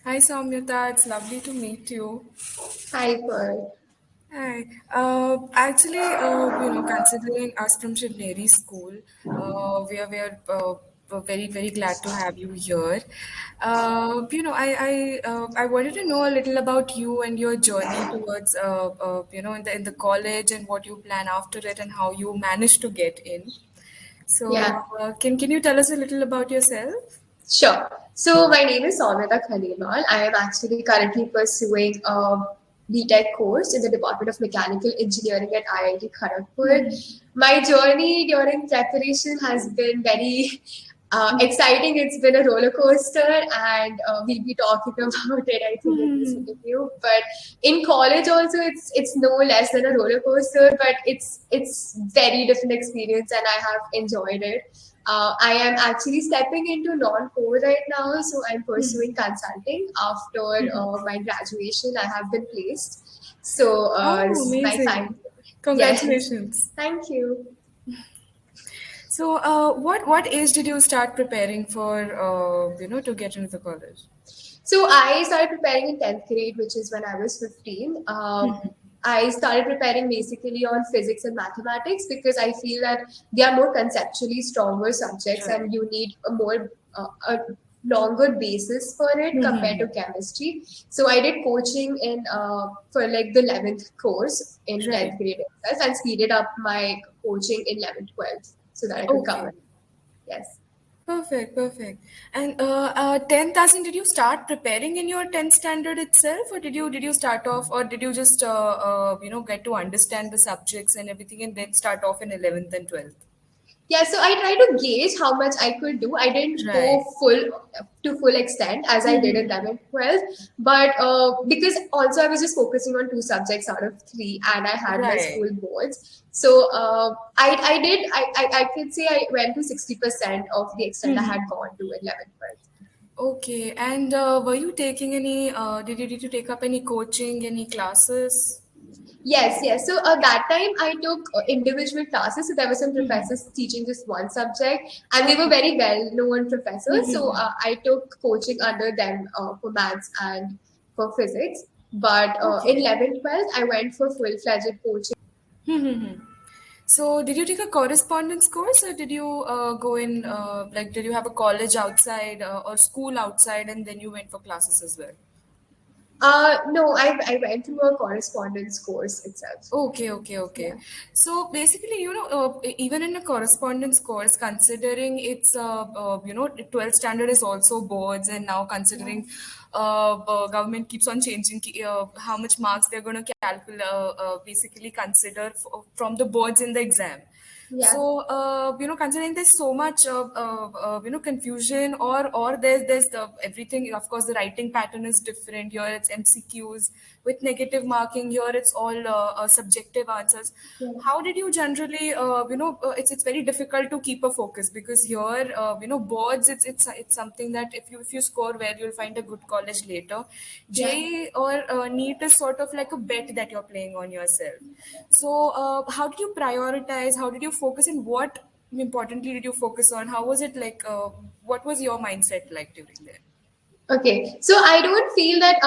Hi Saumyata, it's lovely to meet you. Hi, Pearl. Hi. Considering us from Shivneri School, we're very glad to have you here. I wanted to know a little about you and your journey towards in the college and what you plan after it and how you managed to get in. So, Yeah, can you tell us a little about yourself? sure. So my name is Saumyata Khandelwal. I am actually currently pursuing a BTech course in the Department of Mechanical Engineering at IIT Kharagpur. My journey during preparation has been very exciting. It's been a roller coaster, and we'll be talking about it, I think, in this interview. But in college also, it's no less than a roller coaster, but it's very different experience, and I have enjoyed it. I am actually stepping into non-core right now, so I'm pursuing consulting. After my graduation, I have been placed. So Oh, this is my amazing. time. Yes, Congratulations. thank you. So, what age did you start preparing for, to get into the college? So I started preparing in 10th grade, which is when I was 15. I started preparing basically on physics and mathematics because I feel that they are more conceptually stronger subjects Right. and you need a longer basis for it compared to chemistry. So I did coaching in for like the 11th course in Right. 10th grade itself and speeded up my coaching in 11th, 12th so that I could cover Okay. it. Yes. Perfect, perfect. And 10th, as in, did you start preparing in your 10th standard itself, or did you start off, or did you just get to understand the subjects and everything, and then start off in 11th and 12th? Yeah, so I tried to gauge how much I could do. I didn't Right. go full extent as I did in 11th, 12th, but because also I was just focusing on two subjects out of three, and I had my Right. school boards. So I could say I went to 60% of the extent I had gone to in 11th, 12th. Okay. And were you taking any? Did you take up any coaching, any classes? Yes, yes. So that time I took individual classes. So there were some professors teaching just one subject, and they were Okay. very well-known professors. So I took coaching under them for maths and for physics. But in Okay. 11th, 12th, I went for full-fledged coaching. So, did you take a correspondence course, or did you go in, did you have a college outside or school outside, and then you went for classes as well? No, I went through a correspondence course itself. Okay, okay, okay. Yeah. So basically, even in a correspondence course, considering it's, 12th standard is also boards, and now Yeah. considering government keeps on changing how much marks they're going to calculate, basically consider from the boards in the exam. Yeah. So, considering there's so much, confusion, or there's the everything. Of course, the writing pattern is different. Here it's MCQs with negative marking. Here it's all subjective answers. Yeah. How did you generally, it's very difficult to keep a focus because here, boards. It's something that if you score well, you'll find a good college later. Yeah. JEE or NEET is sort of like a bet that you're playing on yourself. So, how did you prioritize? How did you focus? And what importantly did you focus on? How was it like? What was your mindset like during that? Okay, so I don't feel that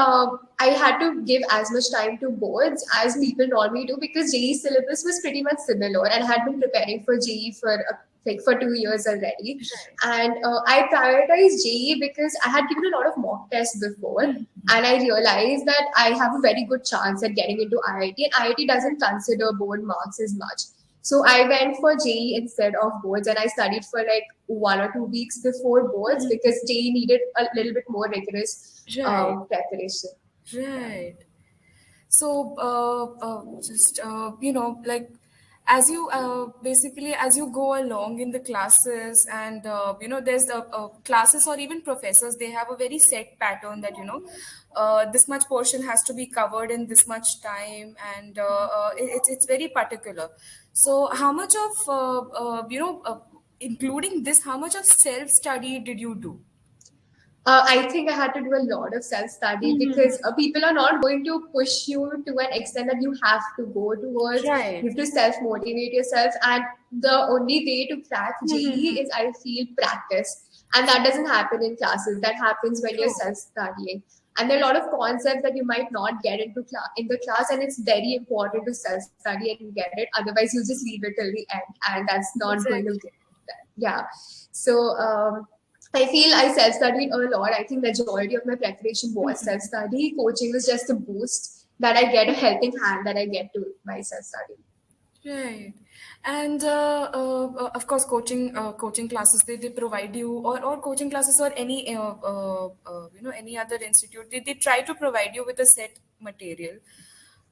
I had to give as much time to boards as people normally do because JEE syllabus was pretty much similar and I had been preparing for JEE for like for 2 years already. Right. And I prioritized JEE because I had given a lot of mock tests before and I realized that I have a very good chance at getting into IIT and IIT doesn't consider board marks as much. So I went for JEE instead of boards and I studied for like 1 or 2 weeks before boards because JEE needed a little bit more rigorous Right. preparation. Yeah. Right. So, just like as you basically as you go along in the classes, and there's the classes or even professors, they have a very set pattern that this much portion has to be covered in this much time, and it's very particular. So, how much of including this, how much of self study did you do? I think I had to do a lot of self study because people are not going to push you to an extent that you have to go towards. Right. You have to self motivate yourself, and the only way to crack JEE is, I feel, practice. And that doesn't happen in classes, that happens when you're True. self studying. and there are a lot of concepts that you might not get into in the class, and it's very important to self study and get it. Otherwise, you just leave it till the end, and that's not going to Exactly. get that. Yeah. So I feel I self studied a lot. I think majority of my preparation was self study. Coaching was just a boost that I get, a helping hand that I get to my self study. Right. And of course, coaching classes, they provide you, or coaching classes, or any any other institute, they try to provide you with a set material.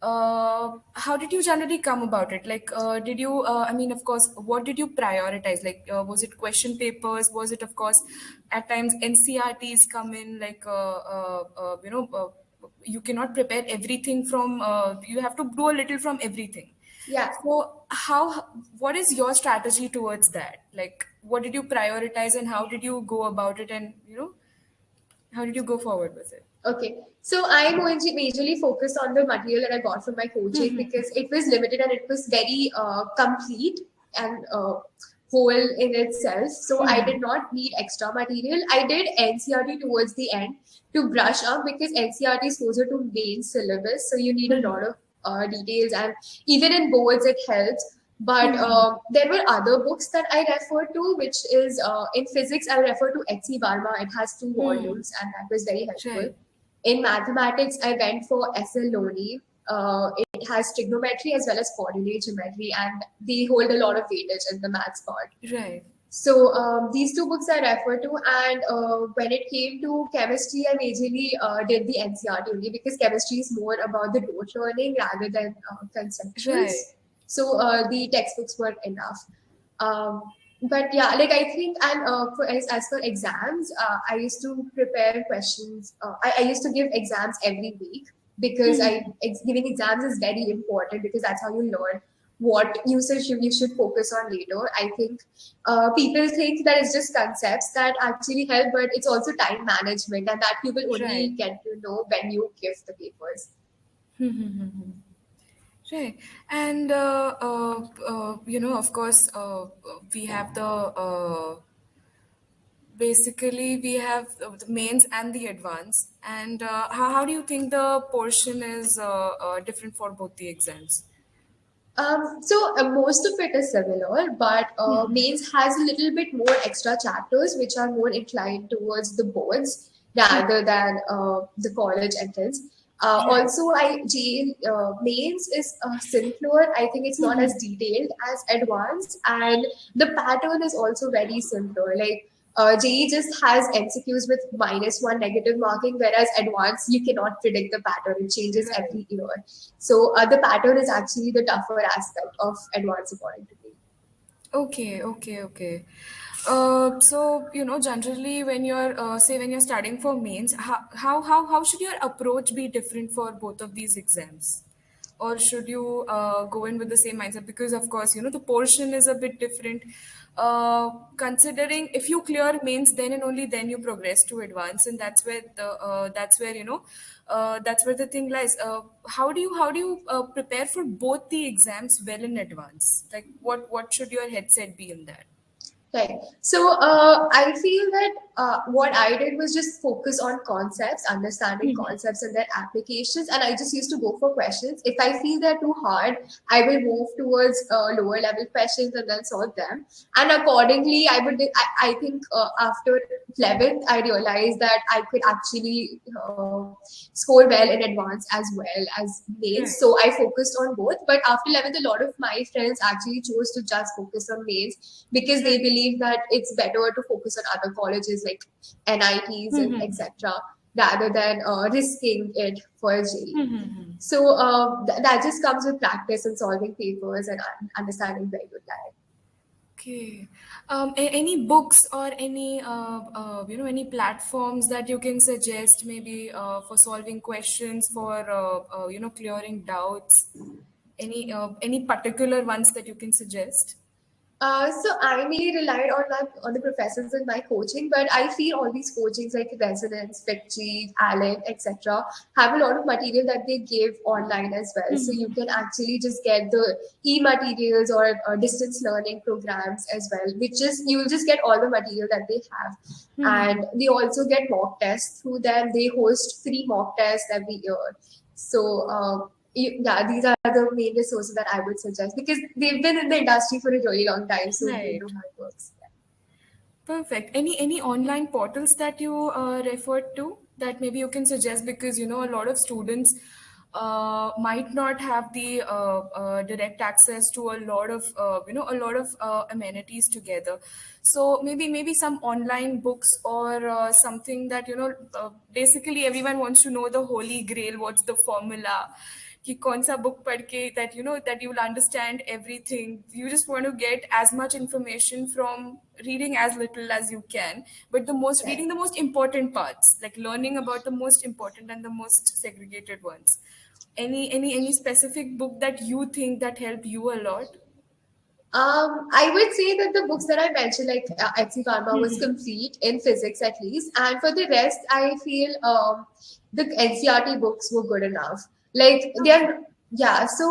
How did you generally come about it? Like, did you, I mean, of course, what did you prioritize? Like, was it question papers? Was it, of course, at times NCRTs come in, like, you cannot prepare everything from, you have to do a little from everything. Yeah. So what is your strategy towards that? Like, what did you prioritize and how did you go about it? And, how did you go forward with it? Okay, so I majorly focus on the material that I got from my coaching because it was limited and it was very complete and whole in itself. So I did not need extra material. I did NCRT towards the end to brush up because NCRT is closer to main syllabus, so you need a lot of details, and even in boards it helps. But there were other books that I referred to, which is in physics, I refer to H.C. Barma. It has 2 volumes, and that was very helpful. Right, In mathematics, I went for S.L. Loney. It has trigonometry as well as coordinate geometry, and they hold a lot of weightage in the maths part. right, So these 2 books I refer to, and when it came to chemistry, I majorly did the NCRT only because chemistry is more about the rote learning rather than right, conceptuals. So the textbooks were enough. Um, but yeah, like I think, and as for exams, I used to prepare questions. I used to give exams every week because giving exams is very important because that's how you learn what you should focus on later. I think people think that it's just concepts that actually help, but it's also time management, and that you will only right. get to know when you give the papers. Right. And, of course, we have basically, we have the mains and the advance. And how do you think the portion is different for both the exams? So most of it is similar, but mains has a little bit more extra chapters which are more inclined towards the boards rather than the college entrance. Right. Also, mains is simpler. I think it's not as detailed as advanced, and the pattern is also very simpler. Like JEE just has MCQs with -1 negative marking, whereas advanced you cannot predict the pattern; it changes Right. every year. So the pattern is actually the tougher aspect of advanced according to me. Okay, okay, okay. So, generally when you're, say when you're studying for mains, how should your approach be different for both of these exams? Or should you go in with the same mindset? Because of course, the portion is a bit different. Considering if you clear mains, then and only then you progress to advance, and that's where the thing lies. How do you prepare for both the exams well in advance? Like what should your headset be in that? Right. So I feel that what I did was just focus on concepts, understanding concepts and their applications, and I just used to go for questions. If I feel they're too hard, I will move towards lower level questions and then solve them. And accordingly, I think after 11th, I realized that I could actually score well in advance as well as mains. Right. So I focused on both. But after 11th, a lot of my friends actually chose to just focus on mains because they believe that it's better to focus on other colleges like NITs and etc. rather than risking it for JEE. So that just comes with practice and solving papers and understanding where you lie. Okay. Any books or any platforms that you can suggest maybe for solving questions, for clearing doubts? Any particular ones that you can suggest? So I mainly relied on the professors in my coaching, but I feel all these coachings like Resonance, FitG, Allen, etc. have a lot of material that they give online as well. So you can actually just get the e-materials or distance learning programs as well, which is you'll just get all the material that they have. And they also get mock tests through them. They host free mock tests every year. So yeah, these are the main resources that I would suggest because they've been in the industry for a really long time, so they know Right. how it works. Perfect. Any online portals that you referred to that maybe you can suggest, because a lot of students might not have the direct access to a lot of amenities together. So maybe some online books or something that basically everyone wants to know the holy grail. What's the formula? कि कौन सा book पढ़ के that you will understand everything. You just want to get as much information from reading as little as you can, but Right. reading the most important parts, like learning about the most important and the most segregated ones. Any specific book that you think that helped you a lot? I would say that the books that I mentioned, like Etsy Pharma, was complete in physics at least, and for the rest, I feel the NCRT books were good enough. Like Okay. they're yeah. So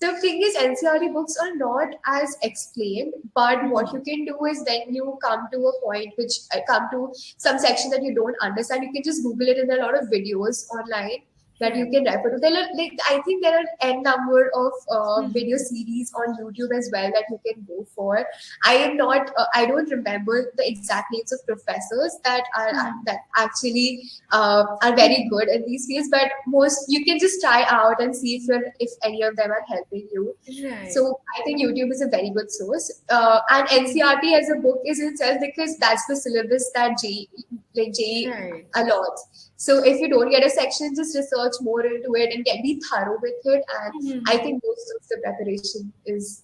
the thing is, NCRT books are not as explained, but what you can do is then you come to a point which come to some section that you don't understand. You can just Google it, and there are a lot of videos online that you Right. can refer to. There are, like I think there are n number of video series on YouTube as well that you can go for. I am not. I don't remember the exact names of professors that actually are very good in these fields, but most you can just try out and see if any of them are helping you. Right. So I think YouTube is a very good source. And NCRT as a book is itself because that's the syllabus that JEE Right. allots. So if you don't get a section, just research more into it and be thorough with it. And I think most of the preparation is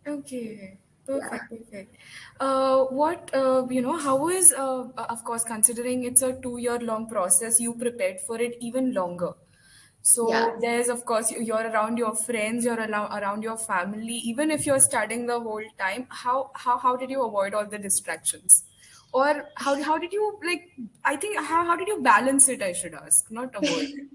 Okay, yeah. perfect, perfect. How is, of course, considering it's a 2 year long process, you prepared for it even longer. Yeah. So there's, of course, you're around your friends, you're around your family. Even if you're studying the whole time, how did you avoid all the distractions? Or how did you, like, I think, how did you balance it, I should ask, not avoid.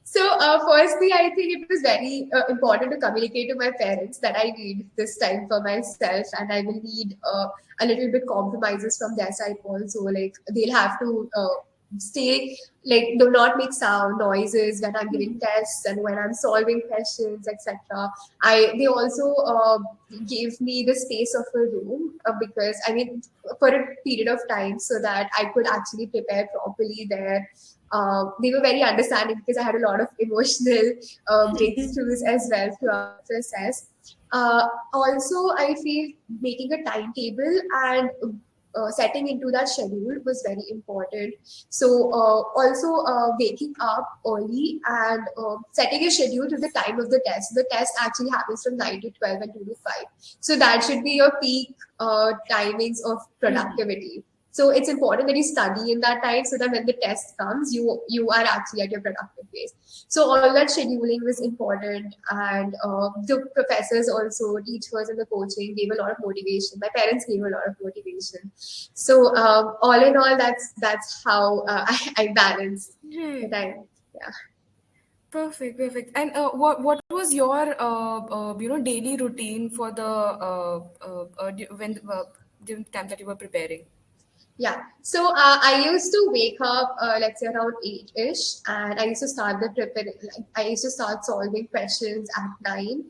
So, firstly, I think it was very important to communicate to my parents that I need this time for myself and I will need a little bit compromises from their side also. Like, they'll have to stay, like, do not make sound noises when I'm giving tests and when I'm solving questions, etc. They also gave me the space of a room because, I mean, for a period of time so that I could actually prepare properly there. They were very understanding because I had a lot of emotional breakthroughs as well throughout the process. Also, I feel making a timetable and setting into that schedule was very important. So, also waking up early and setting a schedule to the time of the test. The test actually happens from 9 to 12 and 2 to 5. So, that should be your peak timings of productivity. So it's important that you study in that time so that when the test comes, you are actually at your productive phase. So all that scheduling was important, and the professors also, teachers, and the coaching gave a lot of motivation. My parents gave a lot of motivation. So all in all, that's how I balanced the Right. time. Yeah. Perfect, perfect. And what was your daily routine for the during the time that you were preparing? Yeah. So I used to wake up, let's say around 8-ish, and I used to start the prepare. Like, I used to start solving questions at 9,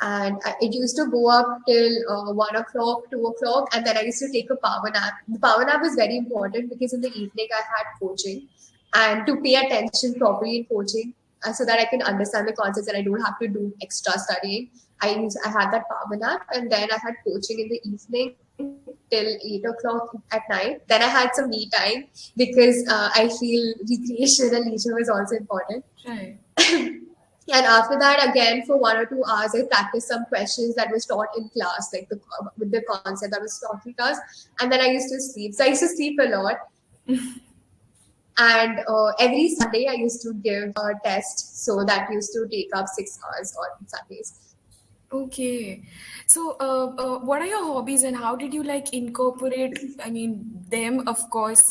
and it used to go up till 1 o'clock, 2 o'clock, and then I used to take a power nap. The power nap is very important because in the evening I had coaching, and to pay attention properly in coaching, so that I can understand the concepts and I don't have to do extra studying. I had that power nap, and then I had coaching in the evening till 8 o'clock at night. Then I had some me time because I feel recreation and leisure was also important. Right. And after that, again for 1 or 2 hours, I practiced some questions that was taught in class, like with the concept that was taught in class. And then I used to sleep. So I used to sleep a lot. And every Sunday, I used to give a test. So that used to take up 6 hours on Sundays. Okay. So, what are your hobbies and how did you like incorporate, I mean, them, of course,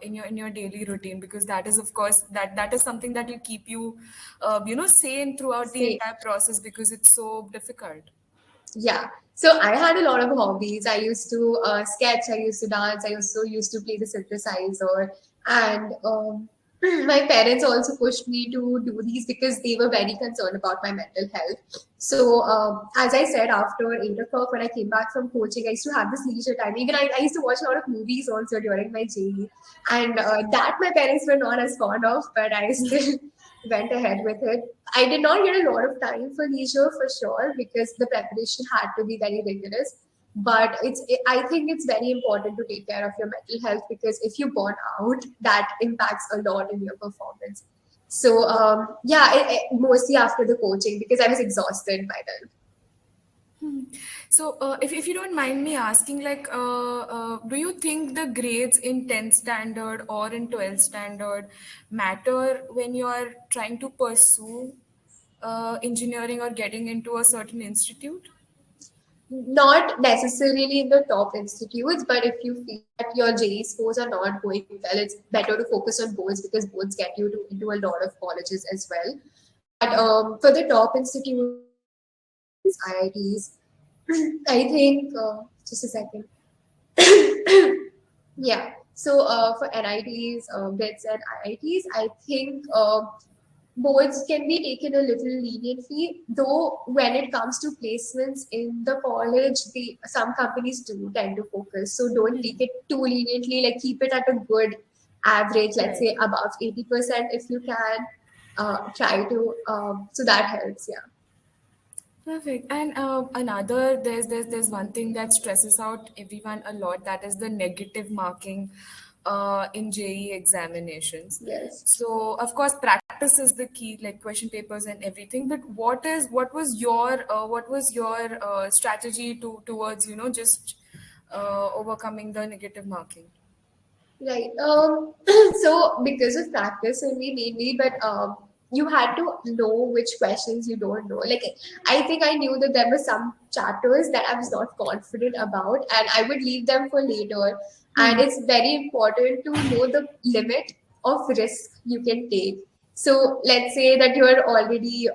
in your daily routine? Because that is, of course, that is something that will keep you, sane throughout the Say, entire process because it's so difficult. yeah. So I had a lot of hobbies. I used to sketch, I used to dance, I also used to play the synthesizer. And my parents also pushed me to do these because they were very concerned about my mental health. So, as I said, after 8 o'clock, when I came back from coaching, I used to have this leisure time. Even I used to watch a lot of movies also during my JEE. And that my parents were not as fond of, but I still went ahead with it. I did not get a lot of time for leisure for sure because the preparation had to be very rigorous. But I think it's very important to take care of your mental health because if you burn out, that impacts a lot in your performance. So yeah, mostly after the coaching because I was exhausted by then. So, if you don't mind me asking, like, do you think the grades in 10th standard or in 12th standard matter when you are trying to pursue engineering or getting into a certain institute? Not necessarily in the top institutes, but if you feel that your JEE scores are not going well, it's better to focus on boards because boards get you into a lot of colleges as well. But for the top institutes like NITs, IITs, I think, just a second. Yeah. So for NITs, BITS and IITs, I think boards can be taken a little leniently, though when it comes to placements in the college, some companies do tend to focus. So don't take it too leniently, like keep it at a good average, let's Right. say above 80% if you can. Try to, so that helps, yeah. Perfect. And another, there's one thing that stresses out everyone a lot. That is the negative marking in JEE examinations. Yes. So of course, practice is the key, like question papers and everything. But what was your strategy towards just overcoming the negative marking? Right. So because of practice only mainly, but you had to know which questions you don't know. Like I think I knew that there were some chapters that I was not confident about, and I would leave them for later. And it's very important to know the limit of risk you can take. So let's say that you're already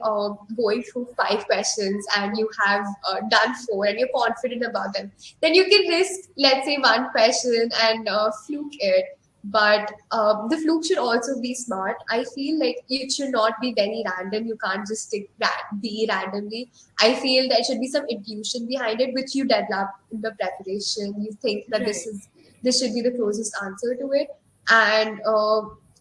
going through 5 questions and you have done 4 and you're confident about them. Then you can risk, let's say, one question and fluke it. But the fluke should also be smart. I feel like it should not be very random. You can't just stick B randomly. I feel there should be some intuition behind it, which you develop in the preparation. You think that Right. this should be the closest answer to it, and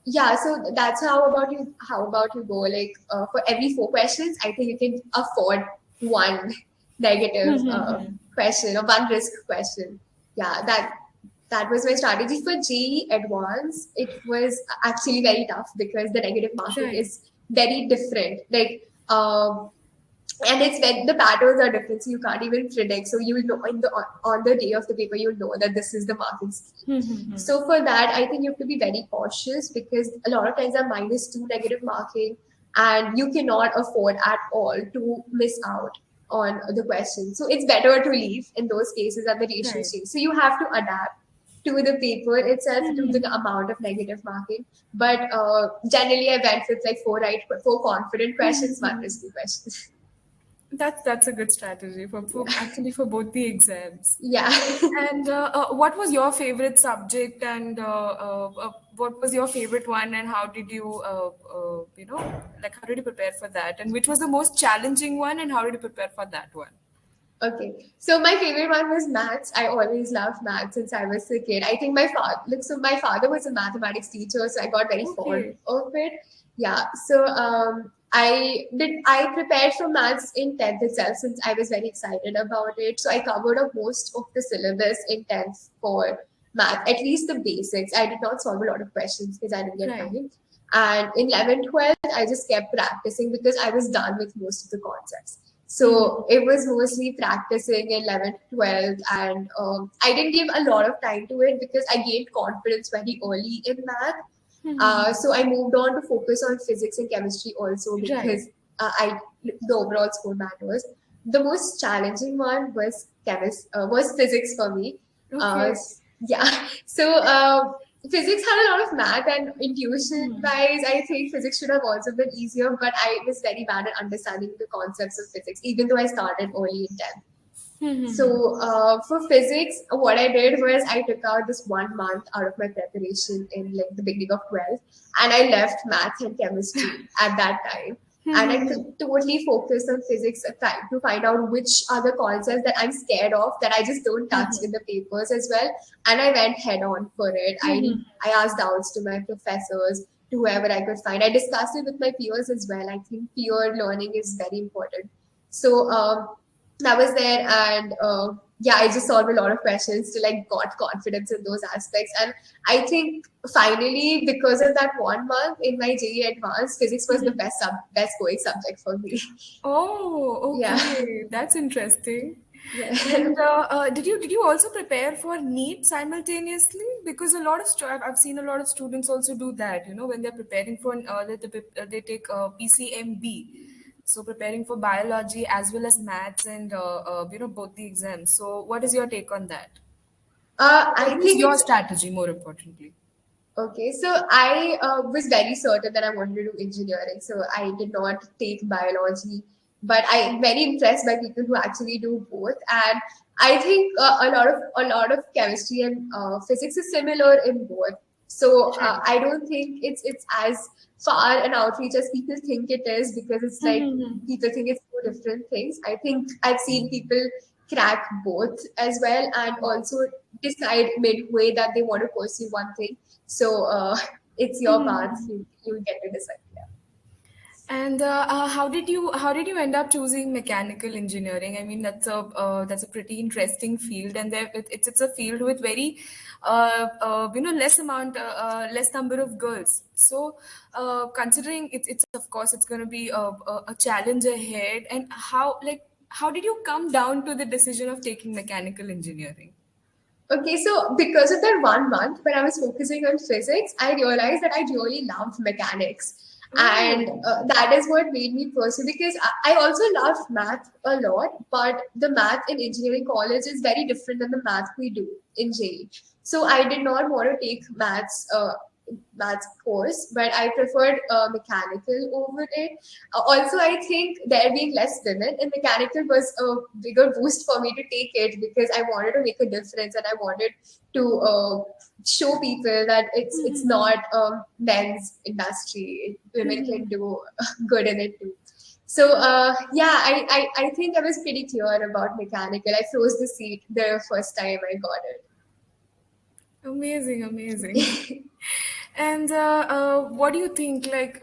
yeah. So that's how about you go like for every 4 questions. I think you can afford one negative question or one risk question. Yeah, that was my strategy for JEE Advanced. It was actually very tough because the negative marking Right. is very different. Like and it's when the patterns are different, so you can't even predict. So you will know on the day of the paper, you'll know that this is the marking scheme. So for that, I think you have to be very cautious because a lot of times are -2 negative marking, and you cannot afford at all to miss out on the question. So it's better to leave in those cases and the Right. ratios change. So you have to adapt to the paper itself, to the amount of negative marking. But generally, I went with like 4 confident questions, one risky question. That's a good strategy for actually for both the exams. Yeah. And what was your favorite subject, and what was your favorite one, and how did you, like how did you prepare for that, and which was the most challenging one, and how did you prepare for that one? Okay. So my favorite one was maths. I always loved maths since I was a kid. I think my father was a mathematics teacher, so I got very fond Okay, of it. Yeah. So I prepared for maths in 10th itself since I was very excited about it. So I covered up most of the syllabus in 10th for math, at least the basics. I did not solve a lot of questions because I didn't get right. time. And in 11th, 12th, I just kept practicing because I was done with most of the concepts. So it was mostly practicing in 11th, 12th, and I didn't give a lot of time to it because I gained confidence very early in math. So I moved on to focus on physics and chemistry also Right. because the overall score matters. the most challenging one was physics for me. Uh, Okay. yeah, so physics had a lot of math, and intuition wise, I think physics should have also been easier. But I was very bad at understanding the concepts of physics, even though I started early in 10th. So for physics, what I did was I took out this 1 month out of my preparation in like the beginning of 12th, and I left math and chemistry at that time. And I totally focused on physics to find out which are the concepts that I'm scared of that I just don't touch in the papers as well. And I went head on for it. I asked doubts to my professors, to whoever I could find. I discussed it with my peers as well. I think peer learning is very important. So that was there, and yeah, I just solved a lot of questions to like got confidence in those aspects. And I think finally, because of that 1 month in my JEE advanced, physics was the best going subject for me. Oh, Yeah. okay. That's interesting. Yeah. And did you also prepare for NEET simultaneously? Because a lot of I've seen a lot of students also do that. When they're preparing for they take PCMB, so preparing for biology as well as maths and both the exams. So what is your take on that? What I was think your it's strategy, more importantly? okay. So I was very certain that I wanted to do engineering. So I did not take biology, but I'm very impressed by people who actually do both. And I think a lot of chemistry and physics is similar in both. So Right. I don't think it's as far an outreach as people think it is, because it's like people think it's two different things. I think I've seen people crack both as well, and also decide midway that they want to pursue one thing. So it's your path. You get to decide. Yeah. And how did you end up choosing mechanical engineering? I mean, that's a pretty interesting field, and it's a field with very less number of girls. So considering it's of course it's going to be a challenge ahead. And how did you come down to the decision of taking mechanical engineering? Okay, so because of that 1 month when I was focusing on physics, I realized that I really loved mechanics. And Oh, that is what made me pursue, because I also loved math a lot, but the math in engineering college is very different than the math we do in JEE. So I did not want to take maths course, but I preferred mechanical over it. Also, I think there being less women in mechanical was a bigger boost for me to take it, because I wanted to make a difference, and I wanted to show people that it's not men's industry. Women can do good in it too. So yeah, I think I was pretty clear about mechanical. I froze the seat the first time I got it. amazing, amazing. And what do you think, like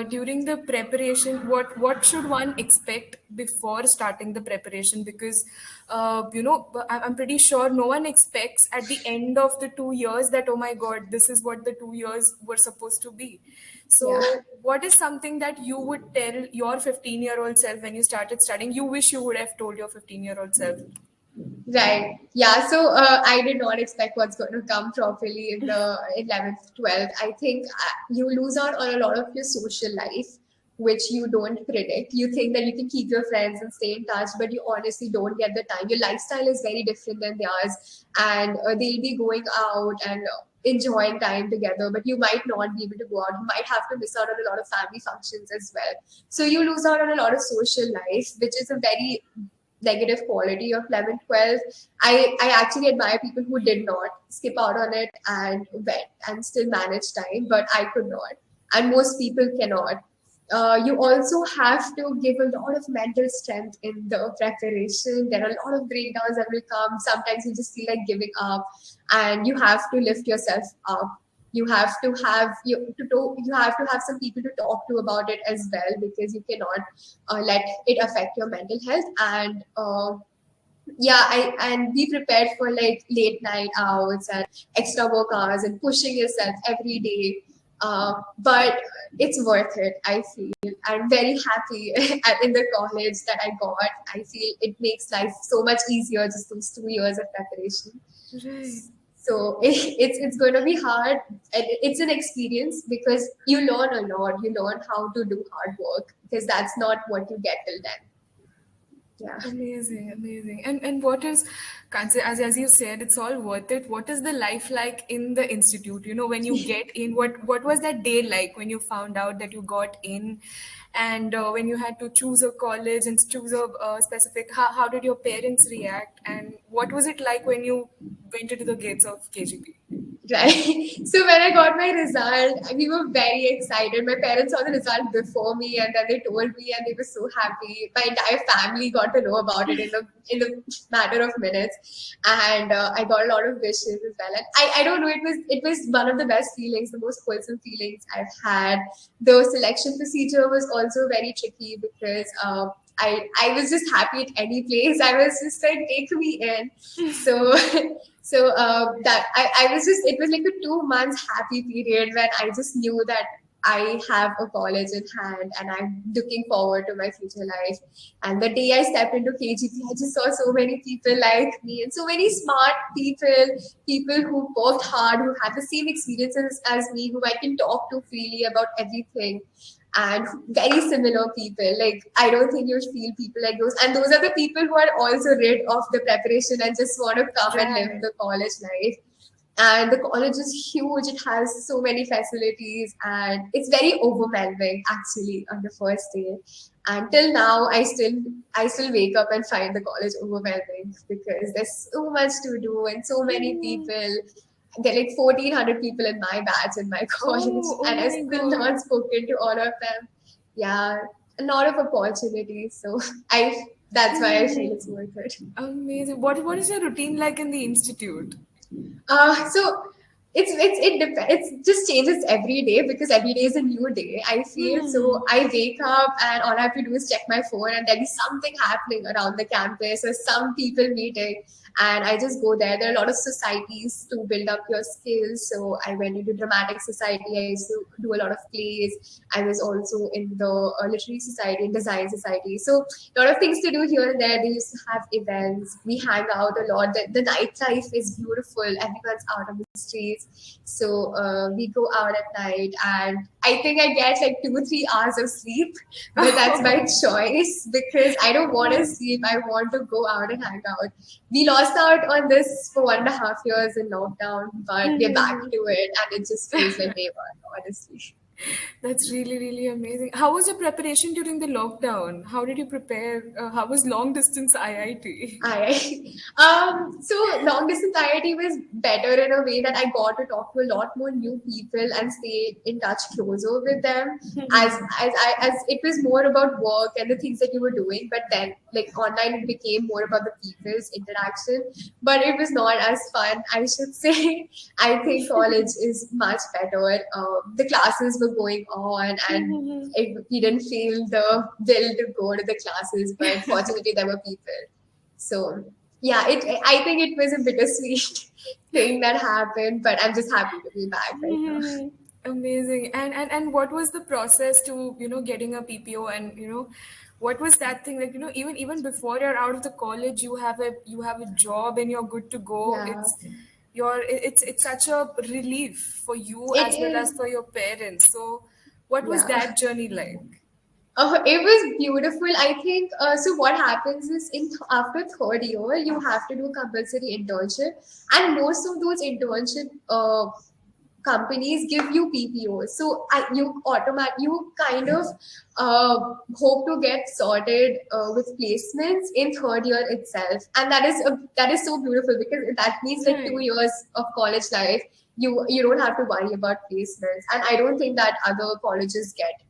during the preparation, what should one expect before starting the preparation? Because I'm pretty sure no one expects at the end of the 2 years that, oh my God, this is what the 2 years were supposed to be. Yeah. So, what is something that you would tell your 15-year-old self when you started studying? You wish you would have told your 15-year-old self. Right. Yeah. So I did not expect what's going to come properly in the 11th, 12th. I think you lose out on a lot of your social life, which you don't predict. You think that you can keep your friends and stay in touch, but you honestly don't get the time. Your lifestyle is very different than theirs, and they'll be going out and enjoying time together, but you might not be able to go out. You might have to miss out on a lot of family functions as well. So you lose out on a lot of social life, which is a very negative quality of 11 12. I actually admire people who did not skip out on it and went and still manage time, but I could not, and most people cannot. You also have to give a lot of mental strength in the preparation. There are a lot of breakdowns that will come. Sometimes you just feel like giving up, and you have to lift yourself up. You have to have some people to talk to about it as well, because you cannot let it affect your mental health. And yeah, and be prepared for like late night outs and extra work hours and pushing yourself every day. But it's worth it, I feel. I'm very happy in the college that I got. I feel it makes life so much easier, just those 2 years of preparation. Right. So it's going to be hard. And it's an experience, because you learn a lot. You learn how to do hard work, because that's not what you get till then. Yeah. Amazing, amazing. And what is, as you said, it's all worth it. What is the life like in the institute? You know, when you get in, what was that day like when you found out that you got in, and when you had to choose a college and choose a specific, how did your parents react, and what was it like when you went into the gates of KGP? Right. So when I got my result, we were very excited. My parents saw the result before me, and then they told me, and they were so happy. My entire family got to know about it in the matter of minutes, and I got a lot of wishes as well. And I don't know, it was one of the best feelings, the most wholesome feelings I've had. The selection procedure was also very tricky because I was just happy at any place. I was just like, take me in. So that I was just, it was like a 2 months happy period when I just knew that I have a college in hand and I'm looking forward to my future life. And the day I stepped into KGP, I just saw so many people like me and so many smart people who worked hard, who had the same experiences as me, who I can talk to freely about everything, and very similar people. Like, I don't think you'll feel people like those. And those are the people who are also rid of the preparation and just want to come and live Right. the college life. And the college is huge. It has so many facilities, and it's very overwhelming actually on the first day. Until now, I still wake up and find the college overwhelming because there's so much to do and so many Mm. people. There are like 1,400 people in my batch in my college, Oh, oh and I've my still God. not spoken to all of them. Yeah, a lot of opportunities. So that's why I feel it's worth it. Amazing. What is your routine like in the institute? So it just changes every day because every day is a new day. I feel so. Hmm. I wake up and all I have to do is check my phone, and there'll be something happening around the campus or some people meeting, and I just go there. There are a lot of societies to build up your skills. So I went into dramatic society. I used to do a lot of plays. I was also in the literary society and design society. So a lot of things to do here and there. They used to have events. We hang out a lot. The nightlife is beautiful. Everyone's out on the streets. So we go out at night, and I think I get like 2 3 hours of sleep, but that's by choice because I don't want to sleep. I want to go out and hang out. We lost out on this for 1.5 years in lockdown, but we're back to it, and it just feels like day one, honestly. That's really, really amazing. How was your preparation during the lockdown? How did you prepare? How was long distance IIT? So long distance IIT was better in a way that I got to talk to a lot more new people and stay in touch closer with them. As it was more about work and the things that you were doing, but then like online it became more about the people's interaction. But it was not as fun, I should say. I think college is much better. The classes were going on, and we didn't feel the will to go to the classes, but fortunately there were people. So yeah, I think it was a bittersweet thing that happened, but I'm just happy to be back right now. Mhm. Amazing. And what was the process to, getting a PPO, and, what was that thing like, even before you're out of the college, you have a job and you're good to go. Yeah, It's such a relief for you it as well as is. for your parents. So what was Yeah. that journey like? It was beautiful. I think so. What happens is after third year, you have to do a compulsory internship, and most of those internship companies give you PPOs. So you kind of hope to get sorted with placements in third year itself, and that is so beautiful because that means like two Right. years of college life. You don't have to worry about placements, and I don't think that other colleges get.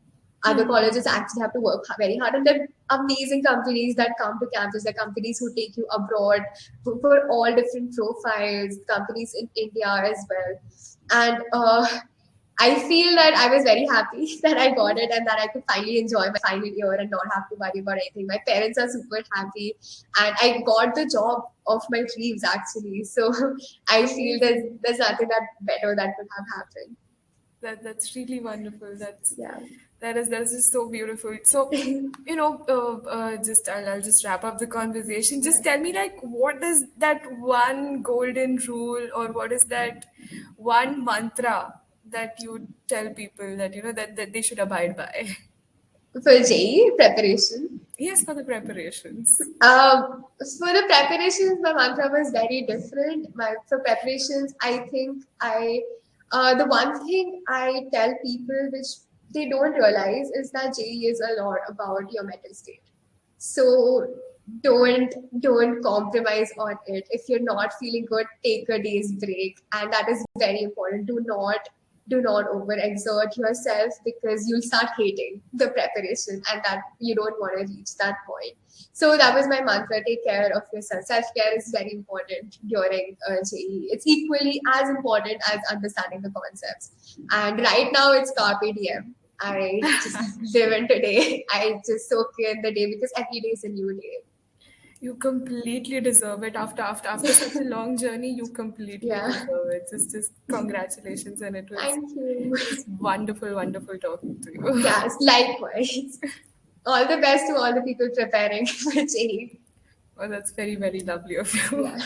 Other colleges actually have to work very hard, and there are amazing companies that come to campus. There are companies who take you abroad for all different profiles. Companies in India as well, and I feel that I was very happy that I got it and that I could finally enjoy my final year and not have to worry about anything. My parents are super happy, and I got the job of my dreams actually. So I feel Amazing. there's nothing that better that could have happened. That's really wonderful. Yeah. That is just so beautiful. So, just I'll just wrap up the conversation. Just tell me, like, what is that one golden rule, or what is that one mantra that you tell people that that they should abide by? For JEE preparation. Yes, for the preparations. For the preparations, my mantra was very different. For preparations, I think the one thing I tell people which they don't realize is that JEE is a lot about your mental state. So don't compromise on it. If you're not feeling good, take a day's break, and that is very important. Do not overexert yourself because you'll start hating the preparation, and that you don't want to reach that point. So that was my mantra: take care of yourself. Self care is very important during JEE. It's equally as important as understanding the concepts. And right now, it's carpe diem. I just live in today. I just soak in the day because every day is a new day. You completely deserve it after such a long journey. You completely Yeah. deserve it. Just congratulations, and Thank you. it was wonderful, wonderful talking to you. Yes, likewise. All the best to all the people preparing for JEE. Well, that's very, very lovely of you. Yeah.